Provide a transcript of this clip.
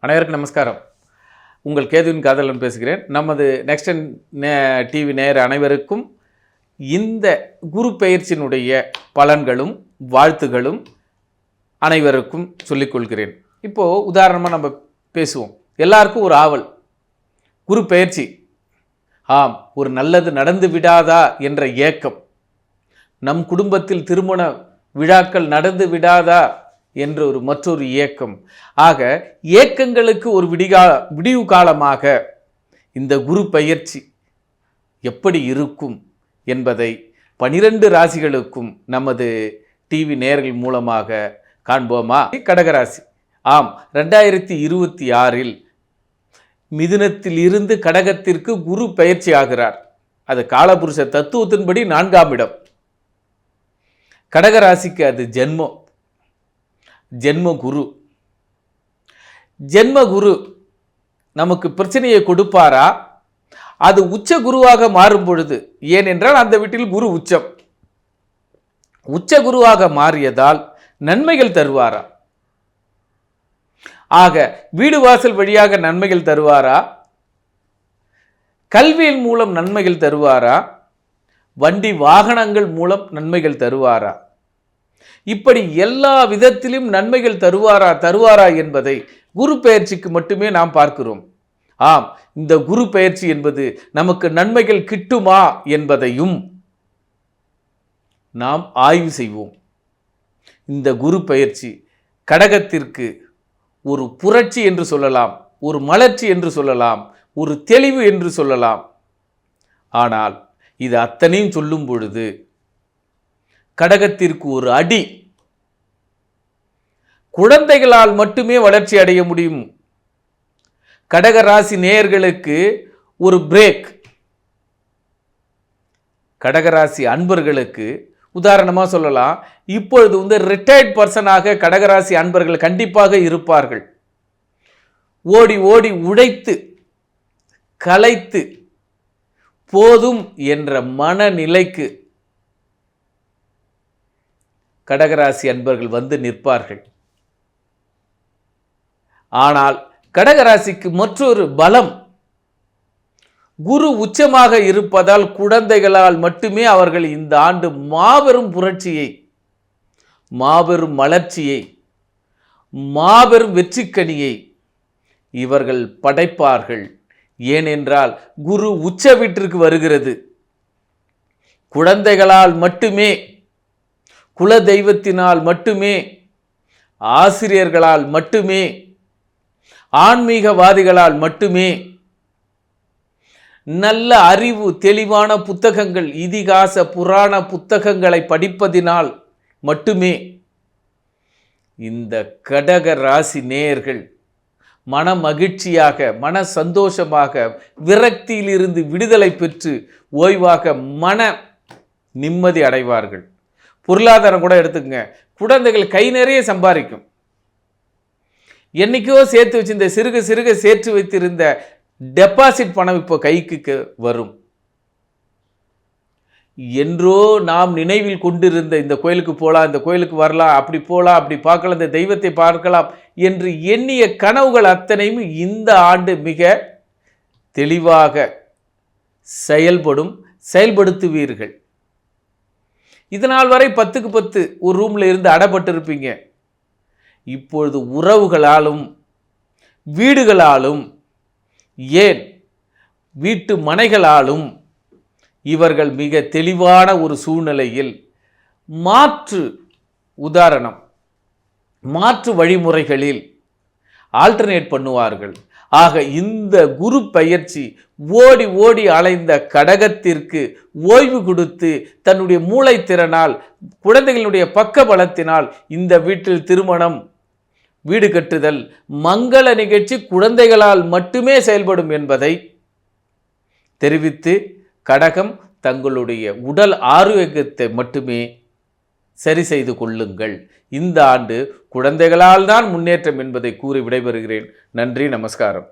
அனைவருக்கும் நமஸ்காரம். உங்கள் கேதுவின் காதலன் பேசுகிறேன். நமது நெக்ஸ்ட் டிவி நேயர் அனைவருக்கும் இந்த குரு பெயர்ச்சியினுடைய பலன்களும் வாழ்த்துகளும் அனைவருக்கும் சொல்லிக்கொள்கிறேன். இப்போது உதாரணமாக நம்ம பேசுவோம். எல்லாருக்கும் ஒரு ஆவல், குரு பெயர்ச்சி, ஆம் ஒரு நல்லது நடந்து விடாதா என்ற ஏக்கம், நம் குடும்பத்தில் திருமண விழாக்கள் நடந்து விடாதா என்ற மற்றொரு ஏக்கம். ஆக ஏக்கங்களுக்கு ஒரு விடிவு காலமாக இந்த குரு பெயர்ச்சி எப்படி இருக்கும் என்பதை 12 ராசிகளுக்கும் நமது டிவி நேயர்கள் மூலமாக காண்போமா? கடகராசி, ஆம் 2026 மிதுனத்தில் இருந்து கடகத்திற்கு குரு பெயர்ச்சி ஆகிறார். அது காலபுருஷ தத்துவத்தின்படி 4ஆம் இடம். கடகராசிக்கு அது ஜென்ம குரு. ஜென்ம குரு நமக்கு பிரச்சனையை கொடுப்பாரா? அது உச்ச குருவாக மாறும் பொழுது, ஏனென்றால் அந்த வீட்டில் குரு உச்ச குருவாக மாறியதால் நன்மைகள் தருவாரா? ஆக வீடு வாசல் வழியாக நன்மைகள் தருவாரா? கல்வியின் மூலம் நன்மைகள் தருவாரா? வண்டி வாகனங்கள் மூலம் நன்மைகள் தருவாரா? இப்படி எல்லா விதத்திலும் நன்மைகள் தருவாரா என்பதை குரு பெயர்ச்சிக்கு மட்டுமே நாம் பார்க்கிறோம். ஆம், இந்த குரு பெயர்ச்சி என்பது நமக்கு நன்மைகள் கிட்டுமா என்பதையும் நாம் ஆய்வு செய்வோம். இந்த குரு பெயர்ச்சி கடகத்திற்கு ஒரு புரட்சி என்று சொல்லலாம், ஒரு மலர்ச்சி என்று சொல்லலாம், ஒரு தெளிவு என்று சொல்லலாம். ஆனால் இது அத்தனையும் சொல்லும் பொழுது கடகத்திற்கு ஒரு அடி. குழந்தைகளால் மட்டுமே வளர்ச்சி அடைய முடியும். கடகராசி நேயர்களுக்கு ஒரு பிரேக். கடகராசி அன்பர்களுக்கு உதாரணமாக சொல்லலாம், இப்பொழுது ரிட்டையர்ட் பர்சனாக கடகராசி அன்பர்கள் கண்டிப்பாக இருப்பார்கள். ஓடி ஓடி உழைத்து களைத்து போதும் என்ற மனநிலைக்கு கடகராசி அன்பர்கள் வந்து நிற்பார்கள். ஆனால் கடகராசிக்கு மற்றொரு பலம், குரு உச்சமாக இருப்பதால் குழந்தைகளால் மட்டுமே அவர்கள் இந்த ஆண்டு மாபெரும் புரட்சியை, மாபெரும் மலர்ச்சியை, மாபெரும் வெற்றிக்கனியை இவர்கள் படைப்பார்கள். ஏனென்றால் குரு உச்ச வீட்டிற்கு வருகிறது. குழந்தைகளால் மட்டுமே, குல தெய்வத்தினால் மட்டுமே, ஆசிரியர்களால் மட்டுமே, ஆன்மீகவாதிகளால் மட்டுமே, நல்ல அறிவு தெளிவான புத்தகங்கள், இதிகாச புராண புத்தகங்களை படிப்பதினால் மட்டுமே இந்த கடக ராசி நேயர்கள் மன மகிழ்ச்சியாக, மன சந்தோஷமாக, விரக்தியிலிருந்து விடுதலை பெற்று ஓய்வாக மன நிம்மதி அடைவார்கள். பொருளாதாரம் கூட எடுத்துக்கங்க, குழந்தைகள் கை நிறைய சம்பாதிக்கும். என்னைக்கோ சேர்த்து வச்சிருந்த சிறுக சேர்த்து வைத்திருந்த டெபாசிட் பணம் இப்போ கைக்கு வரும். என்றோ நாம் நினைவில் கொண்டிருந்த இந்த கோயிலுக்கு போகலாம், இந்த கோயிலுக்கு வரலாம், அப்படி போகலாம், அப்படி பார்க்கலாம், இந்த தெய்வத்தை பார்க்கலாம் என்று எண்ணிய கனவுகள் அத்தனையும் இந்த ஆண்டு மிக தெளிவாக செயல்படுத்துவீர்கள். இதனால் வரை 10க்கு 10 ஒரு ரூமில் இருந்து அடப்பட்டிருப்பீங்க. இப்பொழுது உறவுகளாலும் வீடுகளாலும், ஏன் வீட்டு மனைகளாலும் இவர்கள் மிக தெளிவான ஒரு சூழ்நிலையில் மாற்று வழிமுறைகளில் ஆல்டர்னேட் பண்ணுவார்கள். ஆக இந்த குரு பெயர்ச்சி ஓடி ஓடி அலைந்த கடகத்திற்கு ஓய்வு கொடுத்து தன்னுடைய மூளைத்திறனால், குழந்தைகளுடைய பக்க பலத்தினால் இந்த வீட்டில் திருமணம், வீடு கட்டுதல், மங்கள நிகழ்ச்சி குழந்தைகளால் மட்டுமே செயல்படும் என்பதை தெரிவித்து, கடகம் தங்களுடைய உடல் ஆரோக்கியத்தை மட்டுமே சரி செய்து கொள்ளுங்கள். இந்த ஆண்டு குழந்தைகளால் தான் முன்னேற்றம் என்பதை கூறி விடைபெறுகிறேன். நன்றி, நமஸ்காரம்.